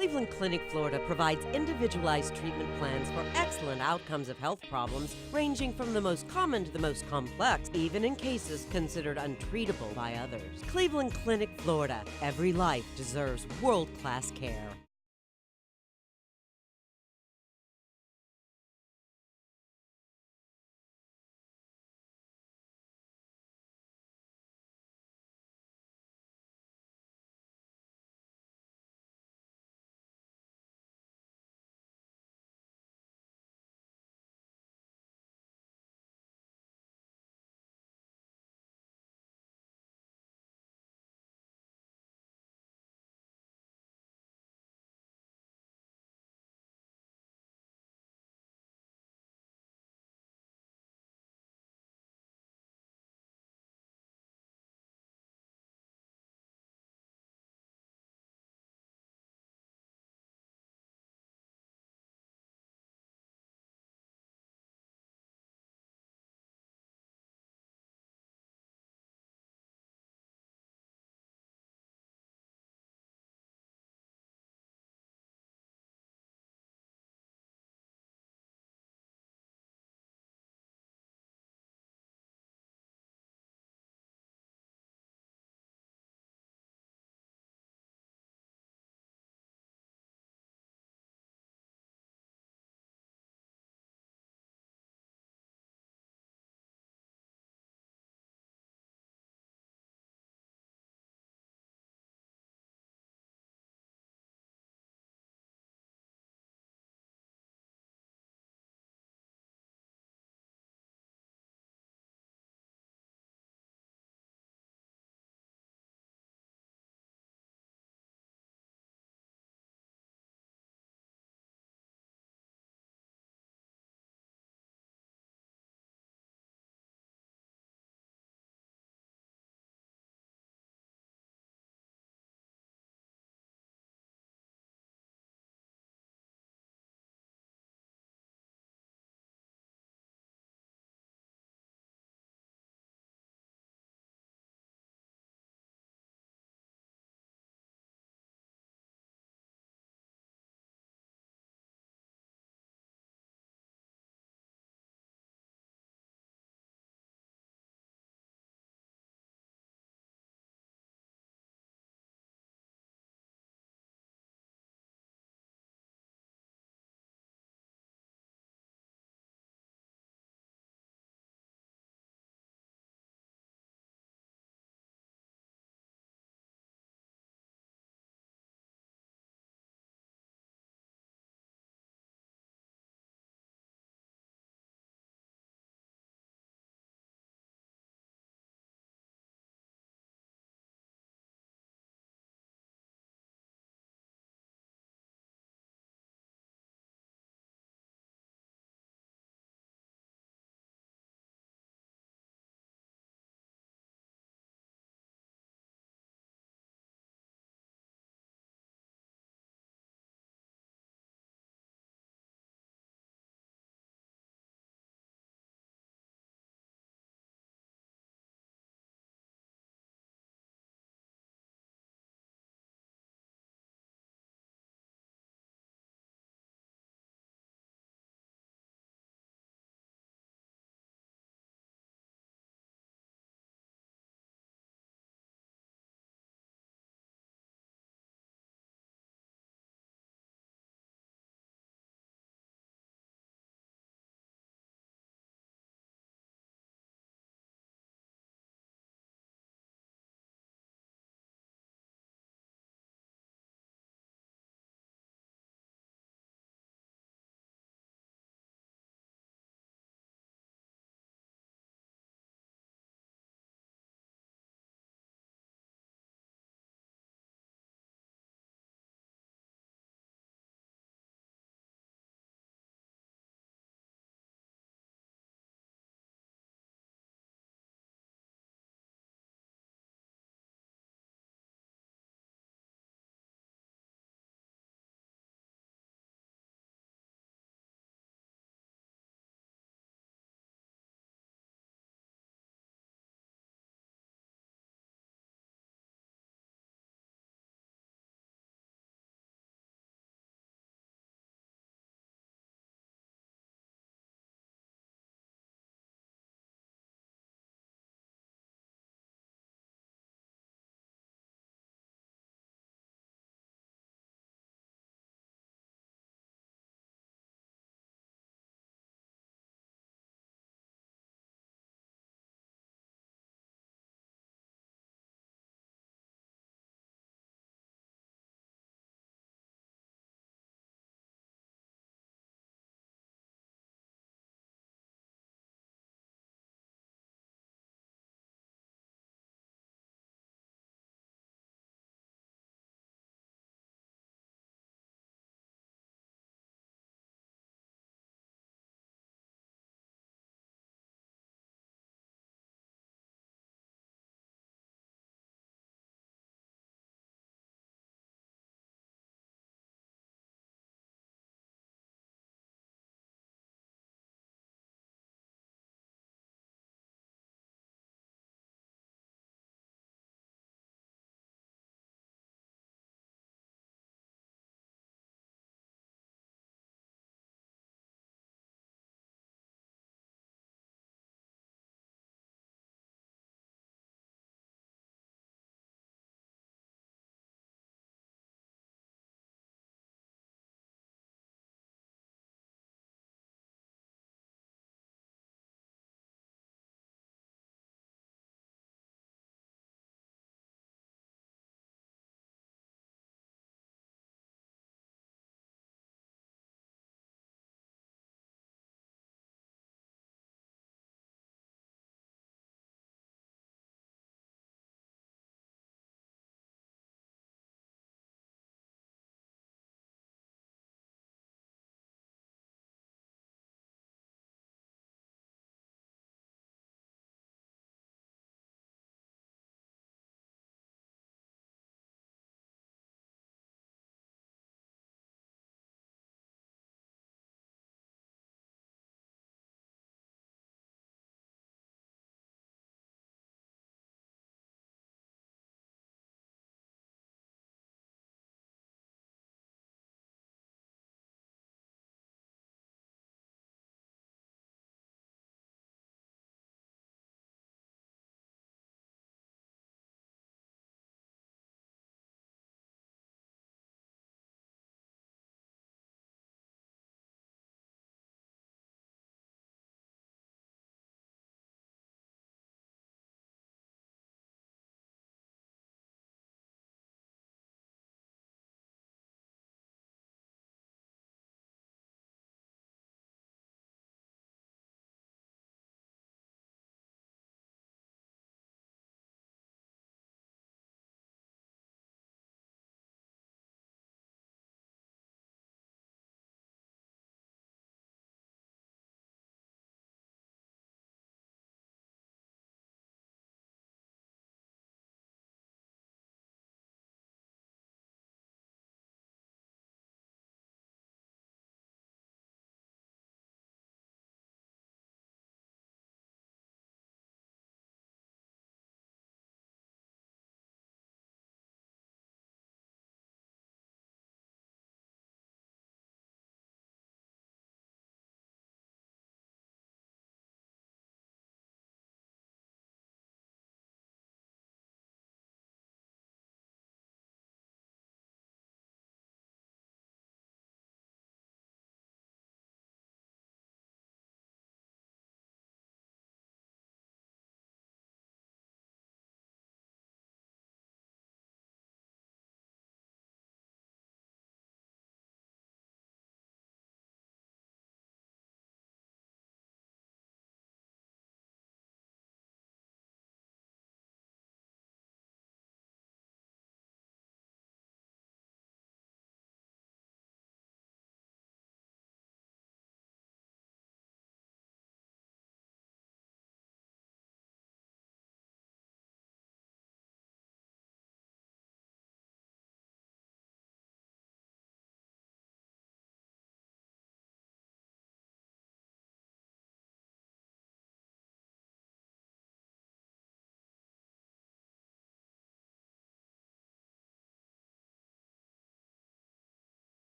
Cleveland Clinic, Florida provides individualized treatment plans for excellent outcomes of health problems ranging from the most common to the most complex, even in cases considered untreatable by others. Cleveland Clinic, Florida. Every life deserves world-class care.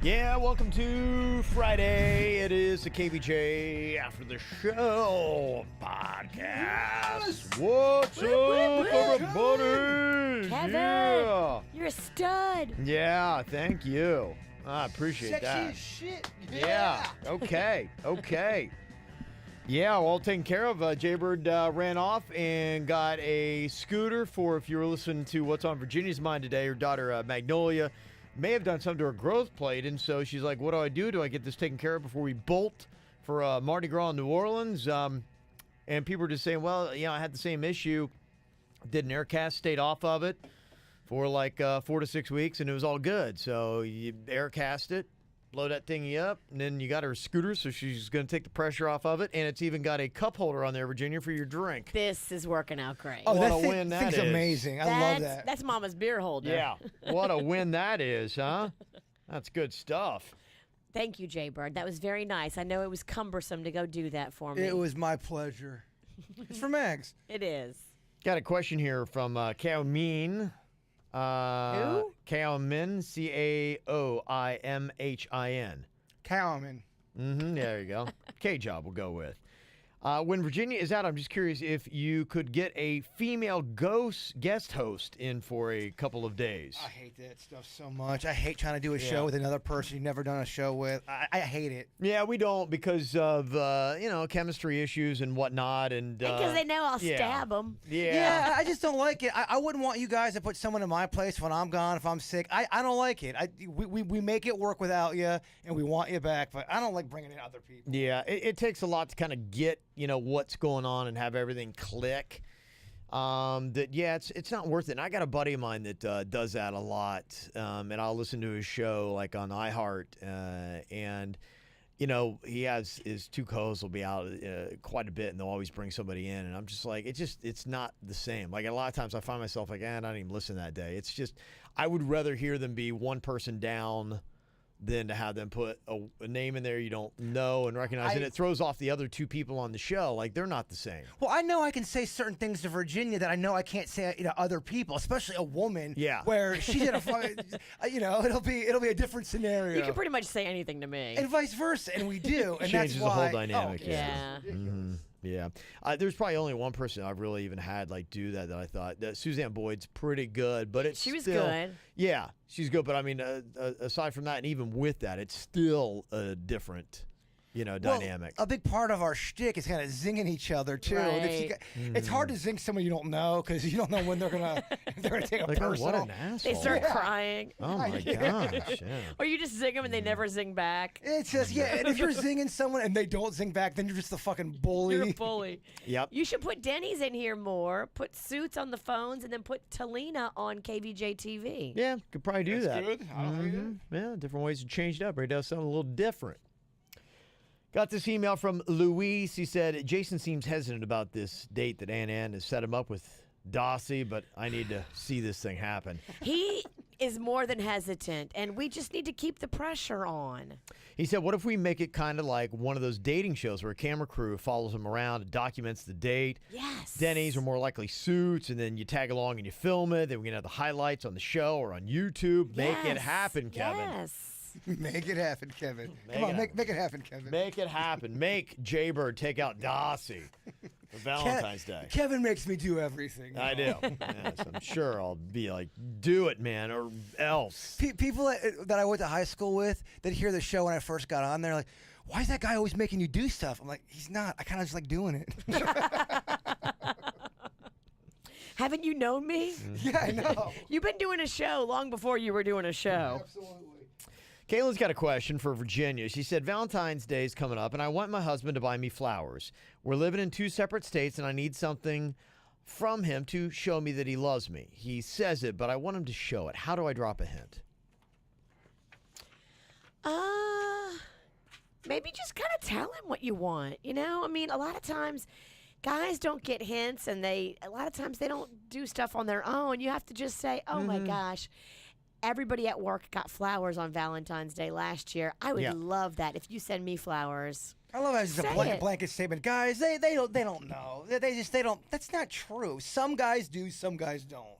Yeah, welcome to Friday. It is the KVJ After the Show podcast. Yes. What's up, everybody? Kevin, yeah. you're a stud. Yeah, thank you. I appreciate Sexy that. as shit. Yeah. Okay. Yeah, all taken care of. Jaybird ran off and got a scooter for, if you were listening to What's on Virginia's Mind today, her daughter Magnolia may have done something to her growth plate, and so she's like, what do I do? Do I get this taken care of before we bolt for Mardi Gras in New Orleans? And people were just saying, well, I had the same issue. Did an air cast, stayed off of it for like 4 to 6 weeks, and it was all good. So you air cast it, blow that thingy up, and then you got her scooter, so she's going to take the pressure off of it, and it's even got a cup holder on there, Virginia, for your drink. This is working out great. Oh, What that a win that thing's is. amazing. I love that. That's Mama's beer holder. Yeah, what a win that is, huh? That's good stuff. Thank you, Jaybird. That was very nice. I know it was cumbersome to go do that for me. It was my pleasure. It's for Mags. It is. Got a question here from Kaomin. Who? Kaomin, Caoimhin. Cowman. There you go. K-Job we'll go with. When Virginia is out, I'm just curious if you could get a female guest host in for a couple of days. I hate that stuff so much. I hate trying to do a show with another person you've never done a show with. I hate it. Yeah, we don't because of, chemistry issues and whatnot. And Because they know I'll stab them. Yeah. I just don't like it. I wouldn't want you guys to put someone in my place when I'm gone, if I'm sick. I don't like it. We make it work without you, and we want you back, but I don't like bringing in other people. Yeah, it takes a lot to kind of get, what's going on and have everything click. It's not worth it. And I got a buddy of mine that does that a lot, and I'll listen to his show like on iHeart, and he has his two co-hosts will be out quite a bit, and they'll always bring somebody in, and I'm just like, it's not the same. Like a lot of times I find myself like, I don't even listen that day. It's just I would rather hear them be one person down than to have them put a name in there you don't know and recognize, and it throws off the other two people on the show. Like, they're not the same. Well, I know I can say certain things to Virginia that I know I can't say to other people, especially a woman. Yeah. Where she's in a, it'll be a different scenario. You can pretty much say anything to me. And vice versa, and we do, and Changes that's why. the whole dynamic. Oh, yeah. Yeah. There's probably only one person I've really even had do that I thought. Suzanne Boyd's pretty good, but She was still, good. Yeah, she's good. But I mean, aside from that, and even with that, it's still a different, dynamic. A big part of our shtick is kind of zinging each other too. And Right. It's hard to zing someone you don't know because you don't know when they're gonna take a Like, oh, personal. what an asshole. They start crying. Oh my gosh. Yeah. Or you just zing them and they never zing back. It's just and if you're zinging someone and they don't zing back, then you're just a fucking bully. You're a bully. Yep. You should put Denny's in here more, put Suits on the phones, and then put Talina on KVJ TV. Yeah, could probably do that. Good. I don't hate it. Yeah, different ways to change it up. But it does sound a little different. Got this email from Luis. He said, Jason seems hesitant about this date that Ann has set him up with Dossie, but I need to see this thing happen. He is more than hesitant, and we just need to keep the pressure on. He said, what if we make it kind of like one of those dating shows where a camera crew follows him around and documents the date? Yes. Denny's are more likely Suits, and then you tag along and you film it. Then we can have the highlights on the show or on YouTube. Make it happen, Kevin. Yes. Make it happen, Kevin. Make Come on, it make it happen, Kevin. Make it happen. Make Jaybird take out Dossie for Valentine's Day. Kevin makes me do everything. I do. Yes, I'm sure I'll be like, do it, man, or else. People that I went to high school with that hear the show when I first got on, they're like, why is that guy always making you do stuff? I'm like, he's not. I kind of just like doing it. Haven't you known me? Yeah, I know. You've been doing a show long before you were doing a show. Absolutely. Caitlin's got a question for Virginia. She said, Valentine's Day is coming up, and I want my husband to buy me flowers. We're living in 2 separate states, and I need something from him to show me that he loves me. He says it, but I want him to show it. How do I drop a hint? Maybe just kind of tell him what you want. I mean, a lot of times guys don't get hints, and a lot of times they don't do stuff on their own. You have to just say, oh my gosh, everybody at work got flowers on Valentine's Day last year. I would love that if you send me flowers. I love how it's just a blanket statement. Guys, they don't know. They don't. That's not true. Some guys do, some guys don't.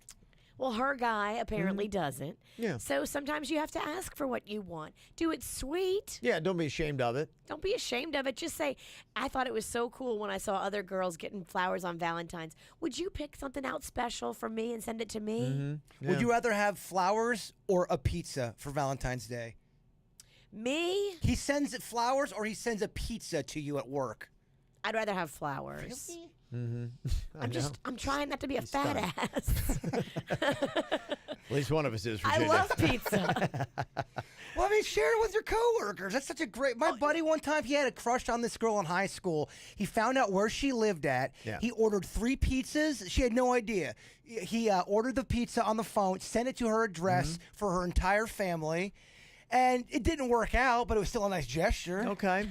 Well, her guy apparently doesn't. Yeah. So sometimes you have to ask for what you want. Do it sweet. Yeah, don't be ashamed of it. Don't be ashamed of it. Just say, I thought it was so cool when I saw other girls getting flowers on Valentine's. Would you pick something out special for me and send it to me? Would you rather have flowers or a pizza for Valentine's Day? Me? He sends flowers or he sends a pizza to you at work? I'd rather have flowers. Really? I'm trying not to be a fat ass. At least one of us is, I Virginia. love pizza. Well, I mean, share it with your coworkers. That's such a great. My buddy one time, he had a crush on this girl in high school. He found out where she lived at. Yeah. He ordered 3 pizzas. She had no idea. He ordered the pizza on the phone, sent it to her address for her entire family, and it didn't work out, but it was still a nice gesture. Okay.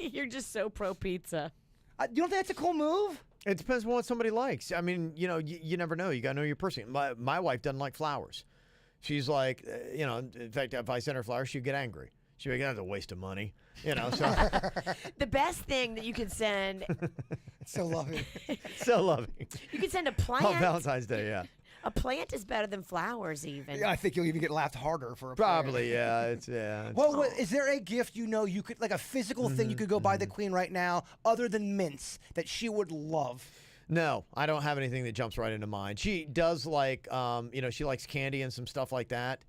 You're just so pro pizza. You don't think that's a cool move? It depends on what somebody likes. I mean, you never know. You got to know your person. My wife doesn't like flowers. She's like, in fact, if I send her flowers, she'd get angry. She'd be like, that's a waste of money. So The best thing that you could send, So loving. so loving. you could send a plant. On Valentine's Day, yeah. A plant is better than flowers, even. Yeah, I think you'll even get laughed harder for a Probably, yeah. It's Well, is there a gift you could, like a physical thing you could go buy the queen right now, other than mints, that she would love? No, I don't have anything that jumps right into mind. She does like, she likes candy and some stuff like that.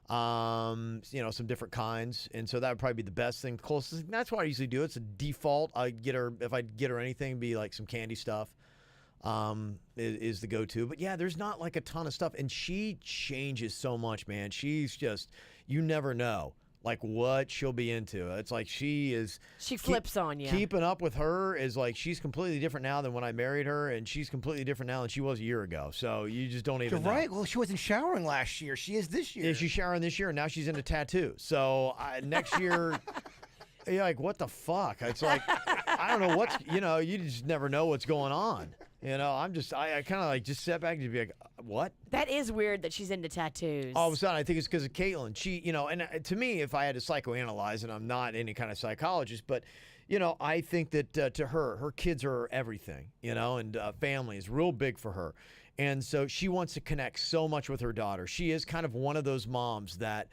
Some different kinds, and so that would probably be the best thing. Closest. That's what I usually do. It's a default. If I get her anything, it'd be like some candy stuff. Is the go-to. But yeah, there's not like a ton of stuff, and she changes so much, man. She's just, you never know like what she'll be into. It's like she flips on you. Keeping up with her is like she's completely different now than when I married her, and she's completely different now than she was a year ago. So you just don't even know. Right. Well, she wasn't showering last year. She is this year. Yeah, she's showering this year, and now she's into tattoos. So next year, you're like, what the fuck? It's like, I don't know what's, you just never know what's going on. I kind of like just sit back and be like, what? That is weird that she's into tattoos. All of a sudden, I think it's because of Caitlin. She, and to me, if I had to psychoanalyze, and I'm not any kind of psychologist, but, I think that to her kids are everything, and family is real big for her. And so she wants to connect so much with her daughter. She is kind of one of those moms that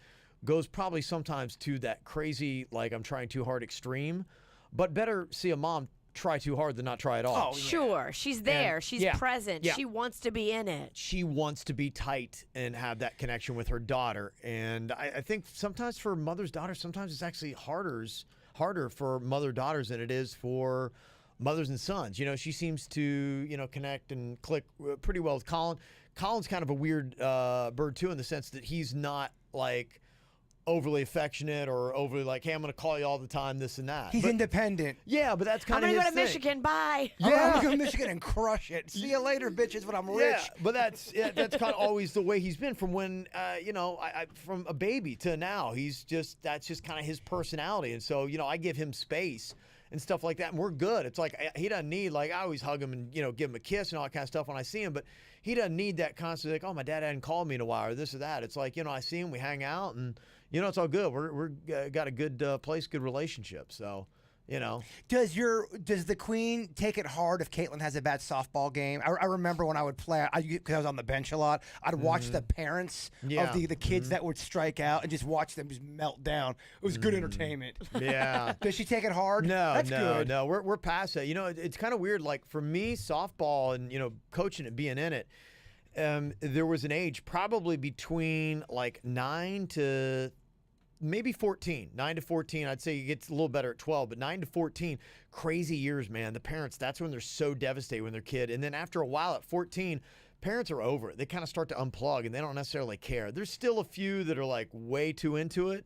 goes probably sometimes to that crazy, like I'm trying too hard extreme, but better see a mom try too hard than not try at all. Oh, sure. She's there. She's present. Yeah. She wants to be in it. She wants to be tight and have that connection with her daughter. And I think sometimes for mother's daughters, sometimes it's actually harder for mother-daughters than it is for mothers and sons. She seems to, connect and click pretty well with Colin. Colin's kind of a weird bird, too, in the sense that he's not, like, overly affectionate or overly like, hey, I'm going to call you all the time, this and that. He's independent. Yeah, but that's kind of I'm his going to go to thing. Michigan. Bye. I'm gonna go to Michigan and crush it. See you later, bitches, when I'm rich. Yeah, but that's kind of always the way he's been from when, from a baby to now. That's just kind of his personality. And so, I give him space and stuff like that, and we're good. It's like he doesn't need, like, I always hug him and, give him a kiss and all that kind of stuff when I see him, but he doesn't need that constant, like, oh, my dad hadn't called me in a while or this or that. It's like, I see him, we hang out, and, it's all good. We're got a good place, good relationship, so... Does the queen take it hard if Caitlin has a bad softball game? I remember when I would play, because I was on the bench a lot, I'd watch the parents of the kids that would strike out and just watch them just melt down. It was good entertainment. Yeah. Does she take it hard? No, good. No. We're past that. It's kind of weird. Like for me, softball and coaching it, being in it, there was an age probably between like 9 to maybe 14, 9 to 14. I'd say it gets a little better at 12, but 9 to 14, crazy years, man. The parents, that's when they're so devastated when they're kid. And then after a while at 14, parents are over it. They kind of start to unplug and they don't necessarily care. There's still a few that are like way too into it.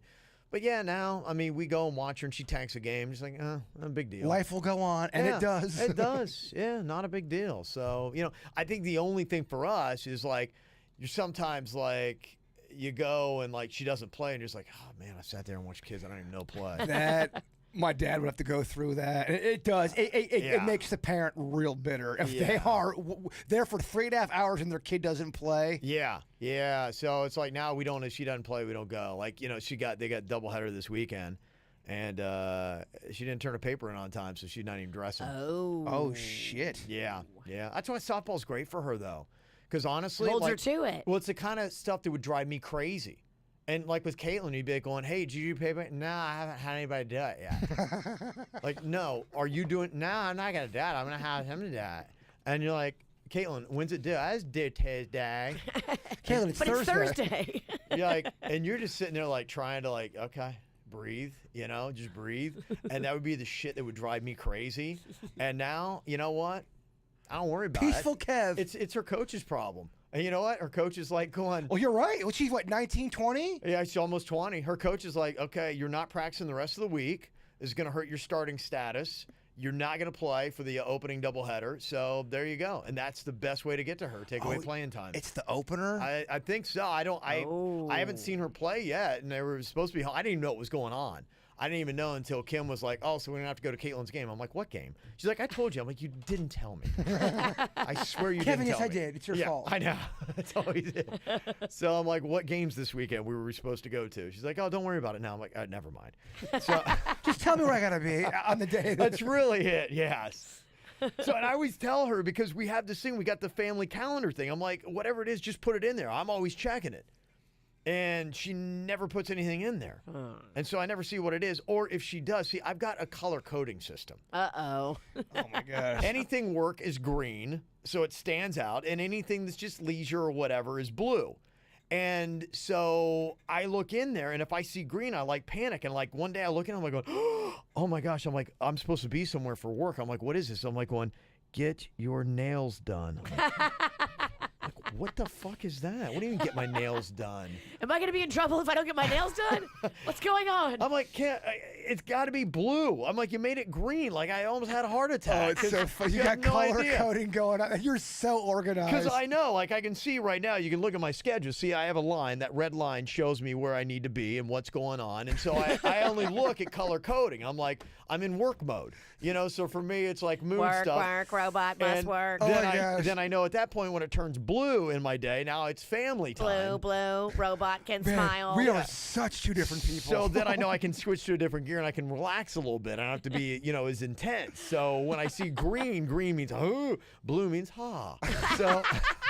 But yeah, now, I mean, we go and watch her and she tanks a game. Just like, no big deal. Life will go on, and it does. It does. Yeah, not a big deal. So, I think the only thing for us is like, you're sometimes like, you go and like she doesn't play and you're just like, oh man, I sat there and watched kids I don't even know play. That my dad would have to go through that. It does. It makes the parent real bitter if they are there for 3.5 hours and their kid doesn't play. Yeah. So it's like now we don't. If she doesn't play, we don't go. Like they got doubleheader this weekend, and she didn't turn a paper in on time, so she's not even dressing. Oh shit. Yeah. That's why softball's great for her though. Because honestly, Holds her like, to it. well, it's the kind of stuff that would drive me crazy. And like with Caitlin, you'd be like going, "Hey, did you pay back?" Nah, I haven't had anybody do it yet. Like, no, are you doing? Nah, I'm not gonna do it. I'm gonna have him to do it. And you're like, Caitlin, when's it due? It's due Tuesday. Caitlin, it's But Thursday. it's Thursday. You're like, and you're just sitting there like trying to like, okay, breathe, just breathe. And that would be the shit that would drive me crazy. And now, you know what? I don't worry about Peaceful it. Kev. It's her coach's problem. And you know what? Her coach is like going, Well, you're right. Well, she's what, 19, 20? yeah, she's almost 20. Her coach is like, okay, you're not practicing the rest of the week. This is going to hurt your starting status. You're not going to play for the opening doubleheader. So there you go. And that's the best way to get to her. Take away playing time. It's the opener? I think so. I haven't seen her play yet. And they were supposed to be home. I didn't even know what was going on. I didn't even know until Kim was like, oh, so we're going to have to go to Caitlin's game. I'm like, what game? She's like, I told you. I'm like, you didn't tell me. I swear you Kevin, didn't tell yes, I me. did. It's your fault. I know. That's always it. So I'm like, what games this weekend we were supposed to go to? She's like, oh, don't worry about it now. I'm like, never mind. So Just tell me where I got to be on the day. that's really it, yes. So, and I always tell her, because we have this thing, we got the family calendar thing. I'm like, whatever it is, just put it in there. I'm always checking it. And she never puts anything in there. And so I never see what it is. Or if she does, see, I've got a color coding system. Uh-oh. Oh, my gosh. Anything work is green, so it stands out. And anything that's just leisure or whatever is blue. And so I look in there, and if I see green, I like panic. And like one day I look in, I'm like going, oh my gosh. I'm like, I'm supposed to be somewhere for work. I'm like, what is this? I'm like going, get your nails done. Like, what the fuck is that? What do you mean get my nails done? Am I going to be in trouble if I don't get my nails done? What's going on? I'm like, it's got to be blue. I'm like, you made it green. Like, I almost had a heart attack. Oh, it's so funny. You got have no color idea. coding going on. You're so organized. Because I know, like, I can see right now, you can look at my schedule. See, I have a line. That red line shows me where I need to be and what's going on. And so I only look at color coding. I'm like, I'm in work mode. So for me, it's like mood work, stuff. work, robot must And work. Oh then, my gosh. then I know at that point when it turns blue in my day, now it's family time. Blue, robot can Man, smile. we are such two different people. So then I know I can switch to a different gear and I can relax a little bit. I don't have to be, as intense. So when I see green means oh, blue means ha. So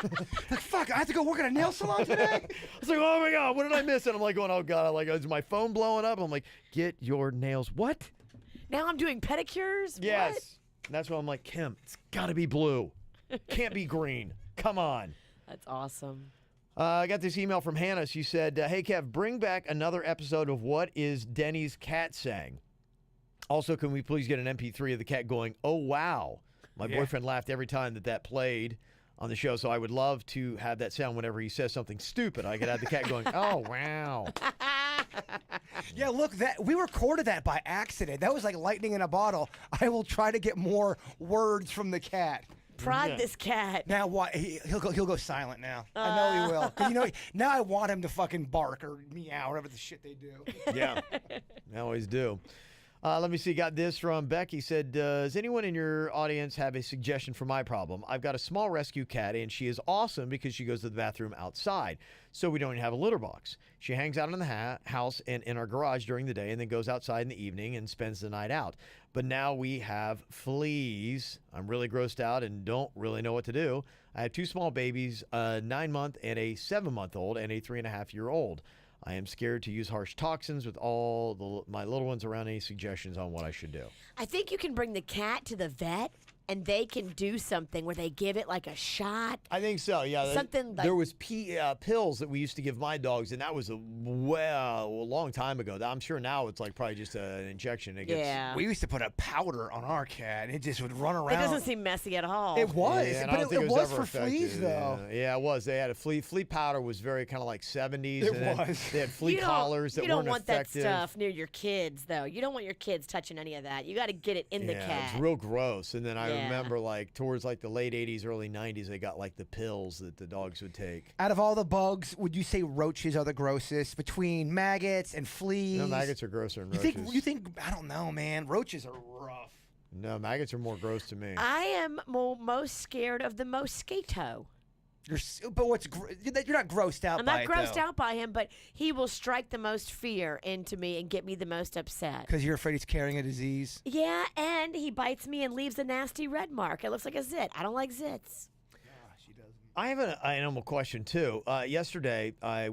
like, fuck, I have to go work at a nail salon today? it's like, oh my God, what did I miss? And I'm like going, oh God, I'm like, is my phone blowing up? I'm like, get your nails. What? Now I'm doing pedicures? Yes. What? And that's why I'm like, Kim, it's got to be blue. Can't be green. Come on. That's awesome. I got this email from Hannah. She said, hey, Kev, bring back another episode of What is Denny's Cat Saying? Also, can we please get an MP3 of the cat going, oh, wow. My boyfriend laughed every time that played on the show, so I would love to have that sound whenever he says something stupid. I could have the cat going, oh, wow. Yeah, look, we recorded that by accident. That was like lightning in a bottle. I will try to get more words from the cat. Prod this cat. Now what? He'll go silent now. I know he will. 'Cause now I want him to fucking bark or meow, whatever the shit they do. Yeah, I always do. Let me see. Got this from Becky. Said, does anyone in your audience have a suggestion for my problem? I've got a small rescue cat, and she is awesome because she goes to the bathroom outside, so we don't even have a litter box. She hangs out in the house and in our garage during the day and then goes outside in the evening and spends the night out. But now we have fleas. I'm really grossed out and don't really know what to do. I have two small babies, a 9-month and a 7-month-old and a 3.5-year-old. I am scared to use harsh toxins with all my little ones around. Any suggestions on what I should do? I think you can bring the cat to the vet and they can do something where they give it like a shot. I think so, yeah. Something like- there was pills that we used to give my dogs, and that was a long time ago. I'm sure now it's like probably just an injection. It gets, Yeah. We used to put a powder on our cat, and it just would run It around. doesn't seem messy at all. It was, Yeah, and I but don't think it was ever for fleas, effective. though. Yeah, it was. They had a flea powder was very kind of like 70s. It and then was. They had flea You don't- collars that You don't weren't want effective. that stuff near your kids, though. You don't want your kids touching any of that. You got to get it in the cat. It's real gross. And then I Yeah. remember like towards like the late 80s, early 90s, they got like the pills that the dogs would take. Out of all the bugs, would you say roaches are the grossest between maggots and fleas? No, maggots are grosser than You roaches. think? I don't know, man. Roaches are rough. No, maggots are more gross to me. I am most scared of the mosquito. But you're not grossed out I'm by not it, grossed out by him, but he will strike the most fear into me and get me the most upset. because you're afraid he's carrying a disease. Yeah, and he bites me and leaves a nasty red mark. It looks like a zit. I don't like zits. I have an animal question too. Yesterday, I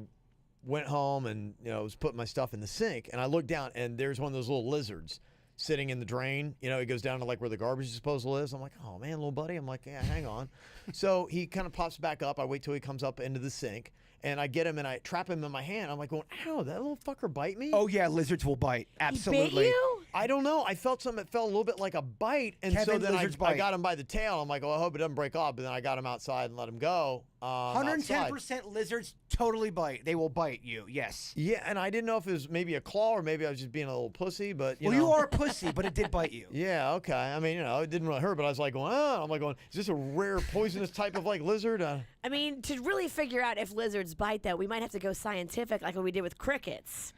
went home and was putting my stuff in the sink, and I looked down, and there's one of those little lizards sitting in the drain. It goes down to like where the garbage disposal is. I'm like, oh man, little buddy. I'm like, yeah, hang on. So he kind of pops back up. I wait till he comes up into the sink, and I get him and I trap him in my hand. I'm like going, ow, that little fucker bite me? Oh yeah, lizards will bite. Absolutely. Bit you? I don't know. I felt something that felt a little bit like a bite, and Kevin, so then lizards I bite. got him by the tail. I'm like, well, I hope it doesn't break off. But then I got him outside and let him go. 110% lizards totally bite. They will bite you. Yes. Yeah, and I didn't know if it was maybe a claw or maybe I was just being a little pussy, but you know. You are a pussy, but it did bite you. Yeah, okay. I mean, it didn't really hurt, but I was like going, oh. I'm like going, is this a rare poisonous type of like lizard? I mean, to really figure out if lizards bite, though, we might have to go scientific, like what we did with crickets.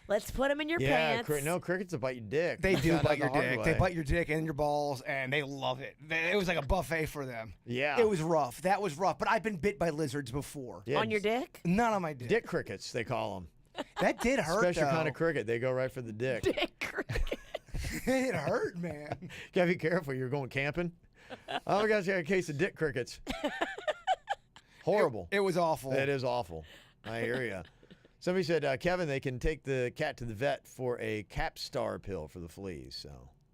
Let's put them in your pants. No, crickets will bite your dick. They do Found out bite your the hard dick. way. They bite your dick and your balls, and they love it. It was like a buffet for them. Yeah. It was rough. That was rough. But I've been bit by lizards before. Yeah, On your dick? Not on my dick. Dick crickets, they call them. That did hurt, Special though. kind of cricket. They go right for the dick. Dick cricket. It hurt, man. Gotta be careful. You're going camping. Oh, my gosh, I got a case of dick crickets. Horrible. It was awful. It is awful. I hear you. Somebody said, Kevin, they can take the cat to the vet for a Capstar pill for the fleas. So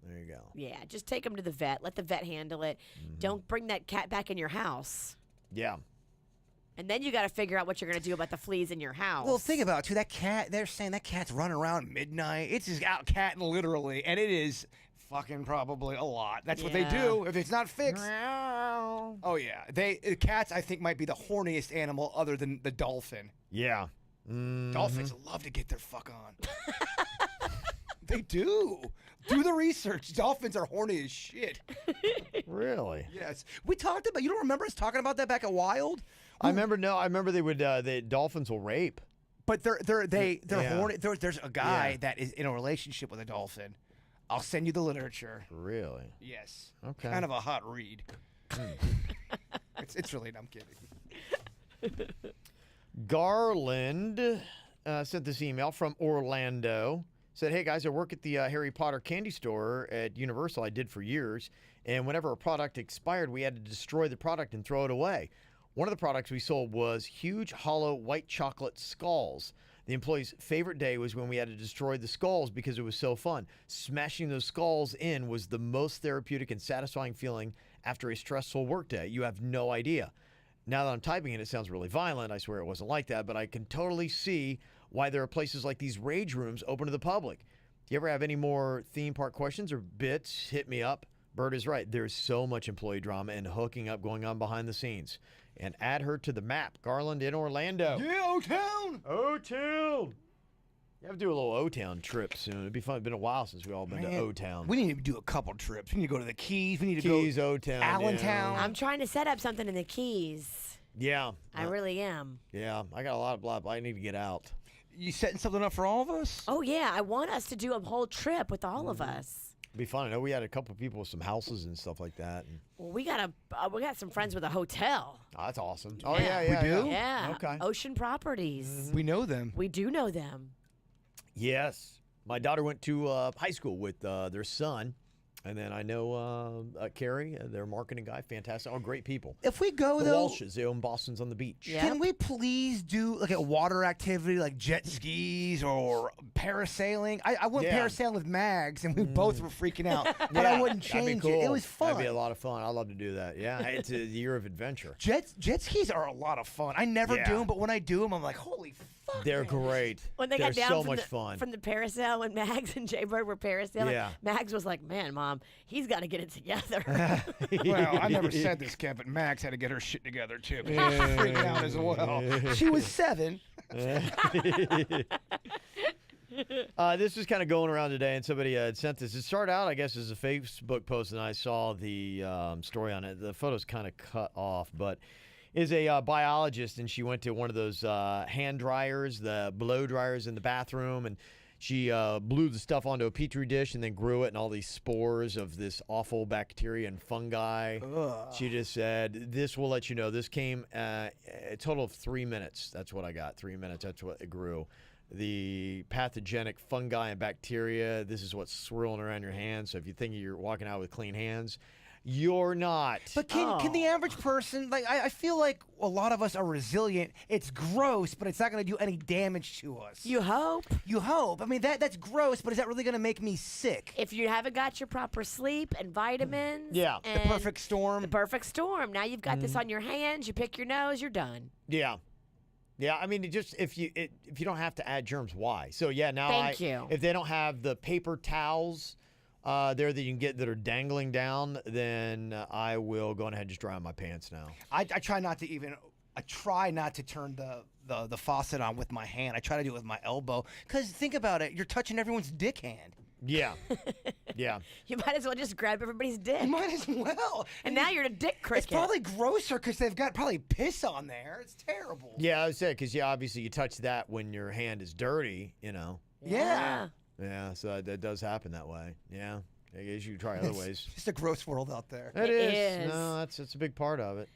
there you go. Yeah, just take them to the vet. Let the vet handle it. Don't bring that cat back in your house. Yeah. And then you got to figure out what you're going to do about the fleas in your house. Well, think about it, too. That cat, they're saying that cat's running around midnight. It's just out catting literally, and it is fucking probably a lot. That's what they Yeah. do if it's not fixed. Oh, yeah. Cats, I think, might be the horniest animal other than the dolphin. Yeah. Dolphins love to get their fuck on. They do. Do the research. Dolphins are horny as shit. Really? Yes. We talked about, you don't remember us talking about that back at Wild? I remember they would, the dolphins will rape. But they're Yeah. horny. There's a guy that is in a relationship with a dolphin. I'll send you the literature. Really? Yes. Okay. Kind of a hot read. It's really, I'm kidding. Garland sent this email from Orlando. Said, hey, guys, I work at the Harry Potter candy store at Universal. I did for years. And whenever a product expired, we had to destroy the product and throw it away. One of the products we sold was huge, hollow, white chocolate skulls. The employees' favorite day was when we had to destroy the skulls because it was so fun. Smashing those skulls in was the most therapeutic and satisfying feeling after a stressful workday. You have no idea. Now that I'm typing it, it sounds really violent. I swear it wasn't like that, but I can totally see why there are places like these rage rooms open to the public. Do you ever have any more theme park questions or bits? Hit me up. Bert is right. There's so much employee drama and hooking up going on behind the scenes. And add her to the map. Garland in Orlando. Yeah, O-Town. O-Town. You have to do a little O-Town trip soon. It'd be fun. It's been a while since we all been to O-Town. We need to do a couple trips. We need to go to the Keys. We need to Keys, go O-Town. Allentown. I'm trying to set up something in the Keys. Yeah. I really am. Yeah. I got a lot of blah, blah. I need to get out. You setting something up for all of us? Oh, yeah. I want us to do a whole trip with all of us. It'd be fun. I know we had a couple of people with some houses and stuff like that. And, Well, we got some friends with a hotel. oh, that's awesome. Oh, Yeah. yeah. We do? Yeah. Okay. Ocean Properties. We know them. We do know them. Yes. My daughter went to high school with their son. And then I know Carrie, their marketing guy, fantastic. All great people. If we go, The though, Walshes, they own Boston's on the beach. Yeah. can we please do like a water activity like jet skis or parasailing? I went Yeah. parasailing with Mags, and we both were freaking out. But Yeah, I wouldn't that'd be change cool. it. It was fun. That'd be a lot of fun. I'd love to do that. Yeah, it's a year of adventure. Jet skis are a lot of fun. I never Yeah. do them, but when I do them, I'm like, holy fuck. They're man. great. When they They're got down so from, much the, fun. from the parasail when Mags and Jaybird were parasailing, Yeah. Mags was like, man, Mom, he's got to get it together. Well, I never said this, Kev, but Max had to get her shit together, too. She was freaking out as well. She was 7. This was kind of going around today, and somebody had sent this. It started out, I guess, as a Facebook post, and I saw the story on it. The photo's kind of cut off, but is a biologist, and she went to one of those hand dryers, the blow dryers in the bathroom, and she blew the stuff onto a petri dish and then grew it, and all these spores of this awful bacteria and fungi. She just said, this will let you know. This came a total of 3 minutes. That's what I got. 3 minutes. That's what it grew. The pathogenic fungi and bacteria, this is what's swirling around your hands. So if you think you're walking out with clean hands, You're not. But can the average person, like, I feel like a lot of us are resilient. It's gross, but it's not going to do any damage to us. You hope. You hope. I mean, that's gross, but is that really going to make me sick? If you haven't got your proper sleep and vitamins. Yeah. And The perfect storm. The perfect storm. Now you've got this on your hands. You pick your nose. You're done. Yeah. Yeah, I mean, if you don't have to add germs, why? So yeah, now Thank you. If they don't have the paper towels there that you can get that are dangling down, then I will go ahead and just dry on my pants now. I try not to even. I try not to turn the faucet on with my hand. I try to do it with my elbow. Because think about it, you're touching everyone's dick hand. Yeah, yeah. You might as well just grab everybody's dick. You might as well. And now you're a dick cricket. It's probably grosser because they've got probably piss on there. It's terrible. Yeah, I would say because obviously you touch that when your hand is dirty, Yeah. Yeah, so that does happen that way. Yeah, I guess you try other ways. It's just a gross world out there. It is. is. No, it's a big part of it.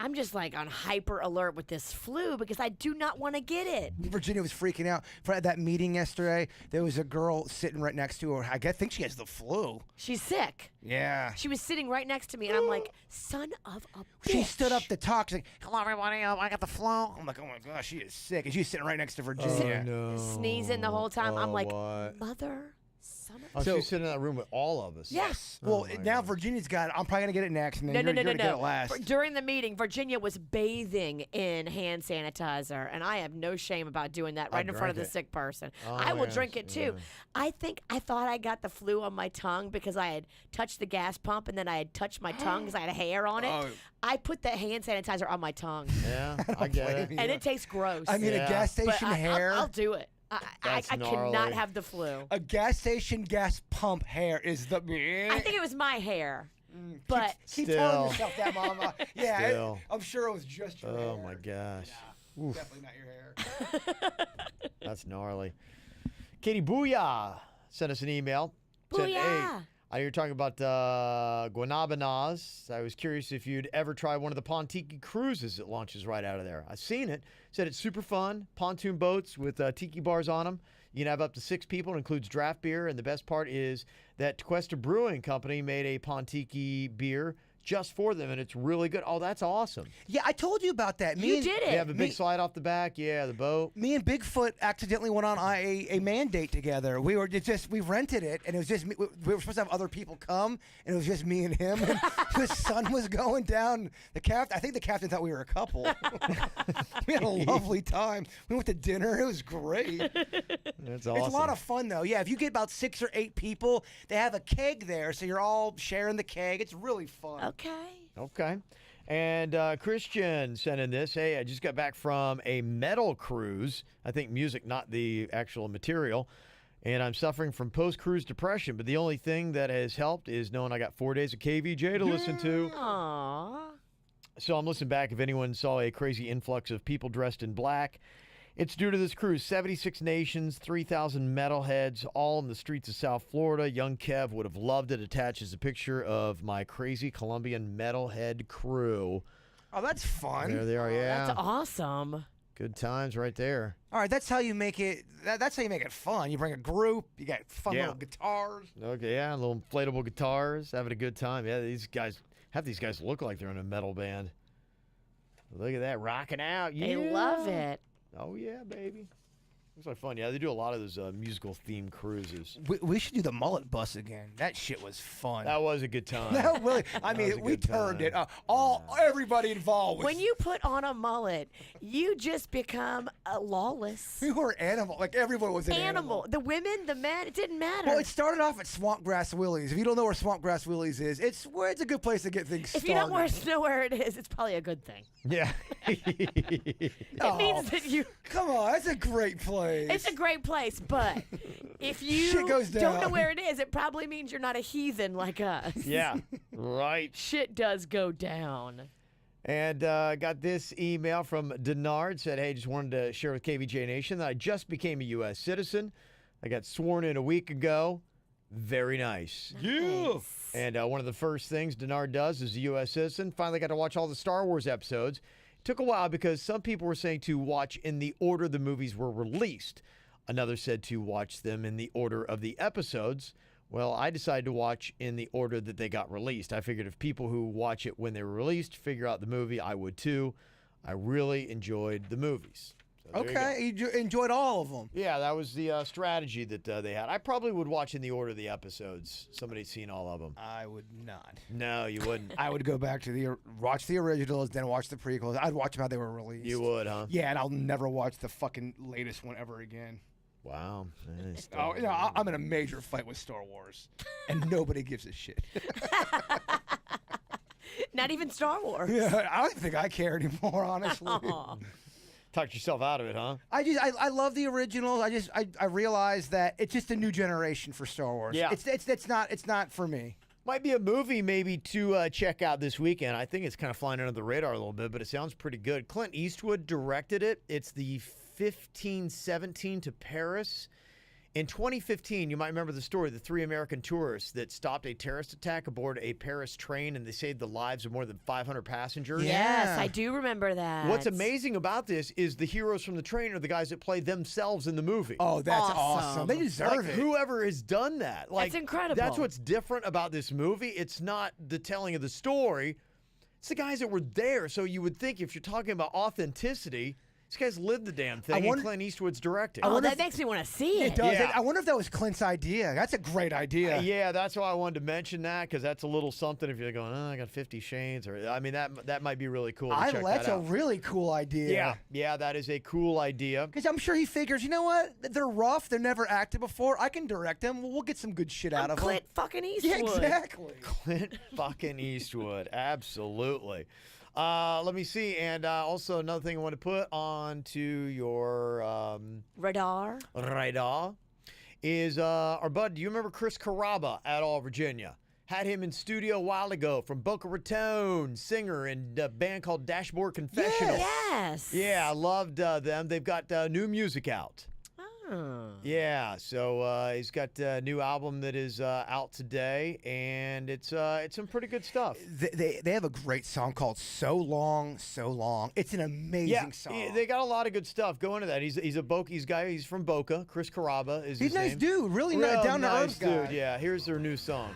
I'm just like on hyper alert with this flu because I do not want to get it. Virginia was freaking out for that meeting yesterday. There was a girl sitting right next to her. I think she has the flu. She's sick. Yeah. She was sitting right next to me, and I'm like, son of a bitch. She stood up to talk. She's like, "Hello, everybody. I got the flu." I'm like, "Oh my gosh, she is sick." And she's sitting right next to Virginia. no. Sneezing the whole time. I'm like, what? mother, son of Oh, a... so, she's sitting in that room with all of us. Yes. Well, Oh, my now God. Virginia's got it. I'm probably gonna get it next, and then No, you're gonna get it last. During the meeting, Virginia was bathing in hand sanitizer, and I have no shame about doing that right in front of the drank it. sick person. Oh, I will yes, drink it too. yeah. I thought I got the flu on my tongue because I had touched the gas pump and then I had touched my tongue because I had hair on it. Oh. I put the hand sanitizer on my tongue, Yeah, I get it. and it tastes gross. I mean, Yeah. a gas but station hair. I'll do it. I That's cannot gnarly. have the flu. A gas station gas pump hair is the. I think it was my hair, but Keep Still. telling yourself that, Mama. Yeah, Still. I'm sure it was just your hair. Oh my gosh, Definitely not your hair. that's gnarly. Katie Booyah sent us an email. Said, hey, Booyah. I hear talking about Guanabanas. I was curious if you'd ever try one of the Pontiki cruises that launches right out of there. I've seen it. Said it's super fun. Pontoon boats with tiki bars on them. You can have up to 6 people. It includes draft beer. And the best part is that Tequesta Brewing Company made a Pontiki beer just for them, and it's really good. Oh, that's awesome. Yeah, I told you about that. You did They it. have a big slide off the back. Yeah, the boat. Me and Bigfoot accidentally went on a mandate together. We rented it, and it was just we were supposed to have other people come, and it was just me and him. And the sun was going down. I think the captain thought we were a couple. We had a lovely time. We went to dinner. It was great. That's awesome. It's a lot of fun though. Yeah, if you get about 6 or 8 people, they have a keg there, so you're all sharing the keg. It's really fun. Okay. And Christian sent in this. Hey, I just got back from a metal cruise. I think music, not the actual material. And I'm suffering from post-cruise depression. But the only thing that has helped is knowing I got 4 days of KVJ to listen to. Aww. So I'm listening back if anyone saw a crazy influx of people dressed in black. It's due to this cruise. 76 nations, 3,000 metalheads, all in the streets of South Florida. Young Kev would have loved it. Attaches a picture of my crazy Colombian metalhead crew. Oh, that's fun. There they are, yeah. That's awesome. Good times right there. All right, that's how you make it. That's how you make it fun. You bring a group. You got fun Yeah. little guitars. Okay, yeah, little inflatable guitars, having a good time. Yeah, half these guys look like they're in a metal band. Look at that, rocking out. Yeah. They love it. Oh, yeah, baby. Looks like fun. Yeah, they do a lot of those musical themed cruises. We should do the mullet bus again. That shit was fun. That was a good time. That really, was I a mean, we good turned time. it. Everybody involved. Was, When you put on a mullet, you just become a lawless we were animal. Like everyone was an animal. The women, the men, it didn't matter. Well, it started off at Swampgrass Willie's. If you don't know where Swampgrass Willie's is, it's a good place to get things if started. you don't know where it is, it's probably a good thing. Yeah. It Oh, means that you. come on, that's a great place. It's a great place, but if you Shit goes don't know down. where it is, it probably means you're not a heathen like us. Yeah, right. Shit does go down. And got this email from Denard. Said, hey, just wanted to share with KVJ Nation that I just became a U.S. citizen. I got sworn in a week ago. Very nice. Yeah. And one of the first things Denard does as a U.S. citizen, finally got to watch all the Star Wars episodes. Took a while because some people were saying to watch in the order the movies were released. Another said to watch them in the order of the episodes. Well, I decided to watch in the order that they got released. I figured if people who watch it when they were released figure out the movie, I would too. I really enjoyed the movies. So Okay, you enjoyed all of them. yeah, that was the strategy that they had. I probably would watch in the order of the episodes. Somebody's seen all of them. I would not. No, you wouldn't. I would go back to watch the originals, then watch the prequels. I'd watch them how they were released. You would, huh? Yeah, and I'll never watch the fucking latest one ever again. Wow. Oh, I'm in a major fight with Star Wars, and nobody gives a shit. Not even Star Wars. Yeah, I don't think I care anymore, honestly. Talked yourself out of it, huh? I love the originals. I realize that it's just a new generation for Star Wars. Yeah. It's not for me. Might be a movie maybe to check out this weekend. I think it's kind of flying under the radar a little bit, but it sounds pretty good. Clint Eastwood directed it. It's the 1517 to Paris. In 2015, you might remember the story, the 3 American tourists that stopped a terrorist attack aboard a Paris train, and they saved the lives of more than 500 passengers. Yes, I do remember that. What's amazing about this is the heroes from the train are the guys that play themselves in the movie. Oh, that's Awesome. They deserve it. Whoever has done that. That's incredible. That's what's different about this movie. It's not the telling of the story. It's the guys that were there. So you would think if you're talking about authenticity, these guys lived the damn thing, and Clint Eastwood's directing. Oh, that makes me want to see it. It does. Yeah. I wonder if that was Clint's idea. That's a great idea. Yeah, that's why I wanted to mention that, because that's a little something if you're going, I got 50 Shades. Or I mean, that might be really cool to check That's that a out. really cool idea. Yeah, that is a cool idea. Because I'm sure he figures, you know what? They're rough. They're never acted before. I can direct them. We'll get some good shit out of them. Clint fucking Eastwood. Yeah, exactly. Clint fucking Eastwood. Absolutely. Let me see. And also another thing I want to put on to your Radar. radar is our bud. Do you remember Chris Carrabba at all, Virginia? Had him in studio a while ago from Boca Raton, singer in a band called Dashboard Confessional. Yes. Yeah, I loved them. They've got new music out. Oh. Yeah, so he's got a new album that is out today, and it's some pretty good stuff. They have a great song called "So Long, So Long." It's an amazing song. They got a lot of good stuff. Go into that. He's a Boca guy. He's from Boca. Chris Carrabba is He's his a nice name. dude. Really Real down to nice earth guy. dude. Yeah. Here's their new song.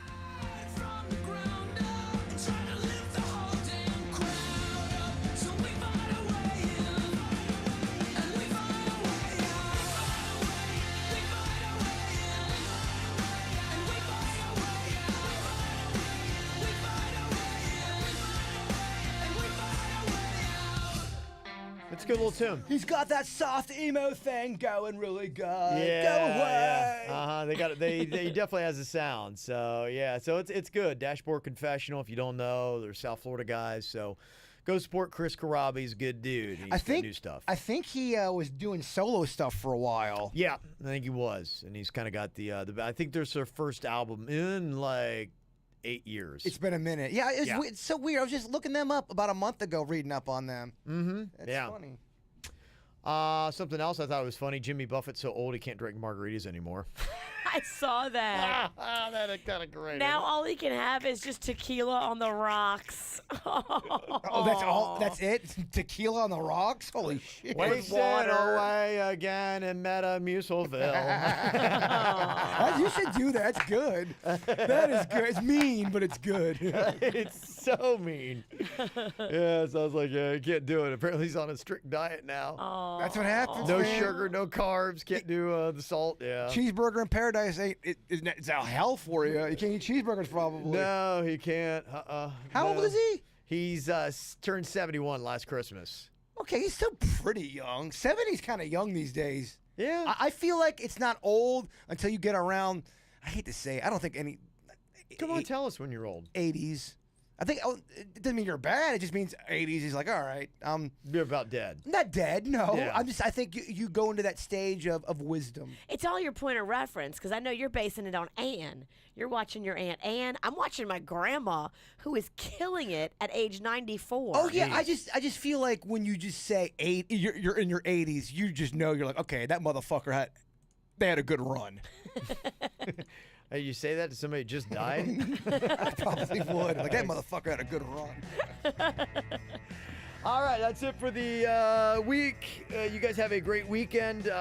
It's a good little tune. He's got that soft emo thing going really good. Yeah, Go away. yeah. They got it. They definitely has a sound. So yeah, so it's good. Dashboard Confessional. If you don't know, they're South Florida guys. So go support Chris Carrabba. He's a good dude. He's got new stuff. I think he was doing solo stuff for a while. Yeah, I think he was, and he's kind of got the. I think there's their first album in like 8 years. It's been a minute. Yeah, it's so weird. I was just looking them up about a month ago, reading up on them. Mm-hmm. That's funny. Something else I thought was funny. Jimmy Buffett's so old he can't drink margaritas anymore. I saw that. That is kind of great. Now all he can have is just tequila on the rocks. Oh, that's all. That's it. Tequila on the rocks. Holy shit. Wasted away again in Metamucilville. You should do that. That's good. That is good. It's mean, but it's good. It's so mean. Yeah, so I was like, yeah, I can't do it. Apparently he's on a strict diet now. Oh. That's what happens. No man. sugar, no carbs, can't do the salt. Yeah. Cheeseburger in paradise it's a hell for you. You can't eat cheeseburgers probably. No, he can't. How old is he? He's turned 71 last Christmas. Okay, he's still pretty young. 70's kind of young these days. Yeah. I feel like it's not old until you get around, I hate to say it, I don't think any. Come on, tell us when you're old. 80s. I think it doesn't mean you're bad. It just means 80s. He's like, all right, You're about dead. not dead. No, Yeah. I think you go into that stage of wisdom. It's all your point of reference because I know you're basing it on Ann. You're watching your Aunt Ann. I'm watching my grandma who is killing it at age 94. Oh yeah, I just feel like when you just say you're in your 80s, you just know you're like, okay, that motherfucker they had a good run. Hey, you say that to somebody who just died? I probably would. Like that motherfucker had a good run. All right, that's it for the week. You guys have a great weekend.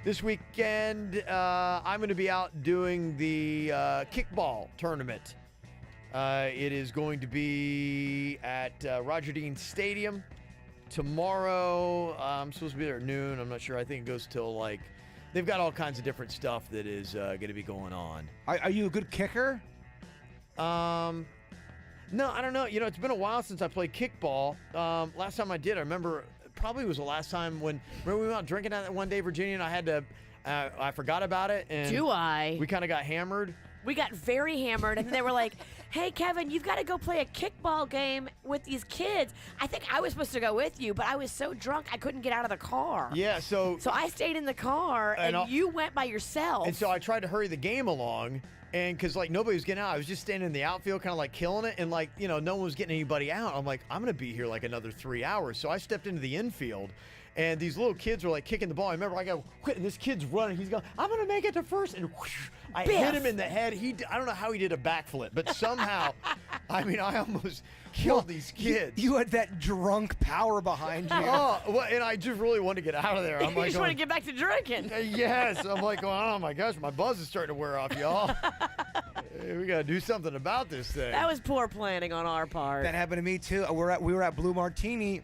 This weekend, I'm going to be out doing the kickball tournament. It is going to be at Roger Dean Stadium. Tomorrow, I'm supposed to be there at noon. I'm not sure. I think it goes till they've got all kinds of different stuff that is going to be going on. Are you a good kicker? No, I don't know. It's been a while since I played kickball. Last time I did, I remember probably was the last time remember we went out drinking that one day, Virginia, and I had to, I forgot about it. And Do I? We kind of got hammered. We got very hammered, and they were like, hey, Kevin, you've got to go play a kickball game with these kids. I think I was supposed to go with you, but I was so drunk I couldn't get out of the car. Yeah, so I stayed in the car, and you went by yourself. And so I tried to hurry the game along, and because, nobody was getting out. I was just standing in the outfield kind of, killing it, and, no one was getting anybody out. I'm like, I'm going to be here, another 3 hours. So I stepped into the infield, and these little kids were, kicking the ball. I remember I go, and this kid's running. He's going, I'm going to make it to first, and whoosh, I hit him in the head. I don't know how he did a backflip, but somehow, I almost killed these kids. You had that drunk power behind you. Oh, well, and I just really wanted to get out of there. I'm you just want to get back to drinking. Yes. I'm like, oh my gosh, my buzz is starting to wear off, y'all. Hey, we got to do something about this thing. That was poor planning on our part. That happened to me too. We were at Blue Martini.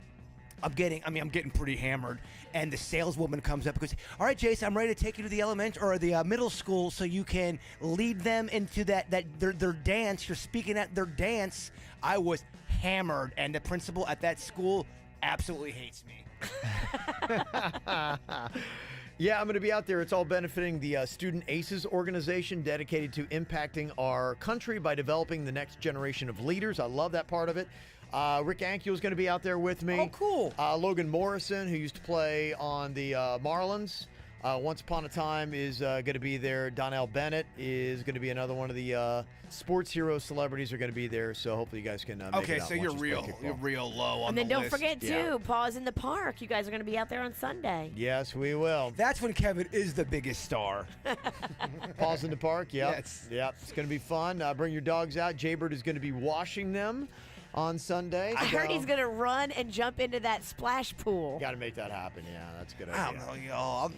I'm getting pretty hammered, and the saleswoman comes up and goes, all right, Jason, I'm ready to take you to the elementary or the middle school so you can lead them into their dance. You're speaking at their dance. I was hammered, and the principal at that school absolutely hates me. Yeah, I'm going to be out there. It's all benefiting the Student ACES organization dedicated to impacting our country by developing the next generation of leaders. I love that part of it. Rick Ankiel is going to be out there with me. Oh, cool. Logan Morrison, who used to play on the Marlins once upon a time, is going to be there. Donnell Bennett is going to be another one of the sports hero celebrities are going to be there. So hopefully you guys can make it out. Okay, so you're real low on and the then don't list. forget, too, Paws in the Park. You guys are going to be out there on Sunday. Yes, we will. That's when Kevin is the biggest star. Paws in the Park, yep. Yes. Yep, it's going to be fun. Bring your dogs out. Jaybird is going to be washing them on Sunday. I heard he's going to run and jump into that splash pool. Got to make that happen. Yeah, that's a good idea. I don't know, y'all.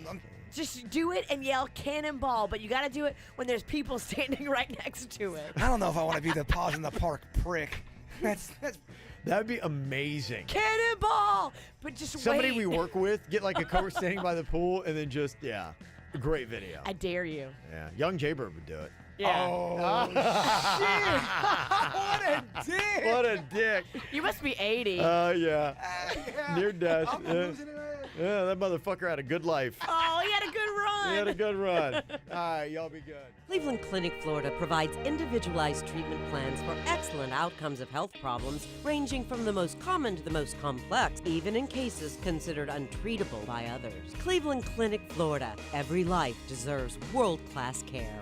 Just do it and yell cannonball, but you got to do it when there's people standing right next to it. I don't know if I want to be the Paws in the Park prick. That'd be amazing. Cannonball! But just Somebody wait. we work with, get a cover standing by the pool, and then just, great video. I dare you. Yeah, young Jaybird would do it. Yeah. Oh, shit. What a dick. What a dick. You must be 80. Yeah. Near death. I'm losing it. Yeah, that motherfucker had a good life. Oh, he had a good run. He had a good run. All right, y'all be good. Cleveland Clinic, Florida provides individualized treatment plans for excellent outcomes of health problems, ranging from the most common to the most complex, even in cases considered untreatable by others. Cleveland Clinic, Florida. Every life deserves world-class care.